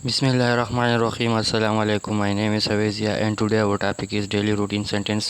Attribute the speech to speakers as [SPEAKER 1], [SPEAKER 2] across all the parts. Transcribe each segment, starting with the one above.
[SPEAKER 1] Bismillahirrahmanirrahim. Assalamu alaikum. My name is Avezia and today our topic is daily routine sentence.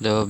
[SPEAKER 1] the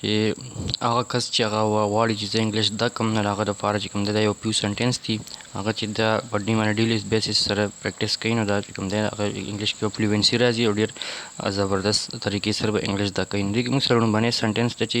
[SPEAKER 1] چې هغه کس چې هغه غواړي چې انګلیش دا کم نه هغه د فاره چې کوم دی دا یو پیو سنټنس دي هغه چې دا په ډیلی بیسس سره پریکټیس کوي نو دا چې کوم دی هغه انګلیش کې فلوینسي راځي او ډېر زبردست طریقې سره به انګلیش دا کوي. دې کې موږ سره لومبنی سنټنس ته چې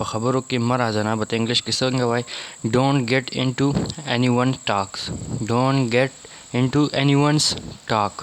[SPEAKER 1] په خبرو کې مه راځنه به ته انګلیش کې څنګه وایي ډونټ ګیټ انټو anyone talks don't get into anyone's talk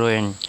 [SPEAKER 1] ruined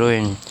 [SPEAKER 1] ruined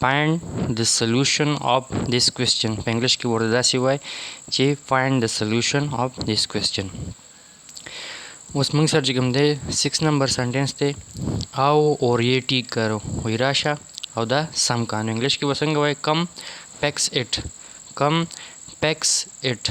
[SPEAKER 1] find the solution of this question په انګلیش کې ورته داسې وایي چې find the solution of this question. اوس موږ سره چې کوم دی 6 نمبر سنټنس دی او اور یہ ټیک کرو وایي راشه او دا سم کا نو انګلیش کې به څنګه وایي کم پیکس اٹ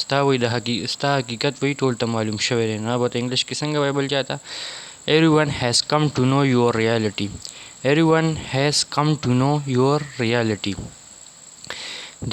[SPEAKER 1] ستا حقیقت وایي ټول ته معلوم شوی دی نو به ته انګلیش کې څنګه وایي بل چاته Everyone has come to know your reality. Everyone has come to know your reality.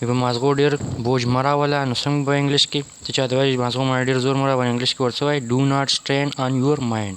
[SPEAKER 1] په مازغو ډېر بوج مه راوله نو څنګه به انګلیش کې ته چاته وایي مازغو باندې ډېر زور مه راوله انګلیش کې ورته وایي ډو ناٹ سټین آن یور مایند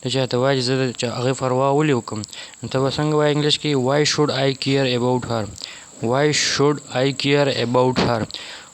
[SPEAKER 1] ته چاته وایي زه د هغې پروا ولې وکړم نو ته به څنګه وایي انګلیش کې why should I care about her why should I care about her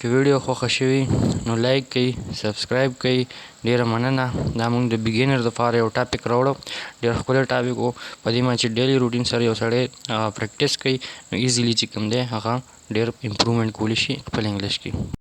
[SPEAKER 1] که ویډیو خوښه شوي نو لایک کړئ سبسکرایب کړئ ډېره مننه دا موږ د بګینر دپاره یو ټاپک راوړو ډېر ښکلی ټاپک و په دې باندې چې ډیلی روټین سره یو سړی پریکټیس کوي نو ایزیلی چې کوم دی هغه ډېر امپرومنټ کولی شي خپل انګلیش کې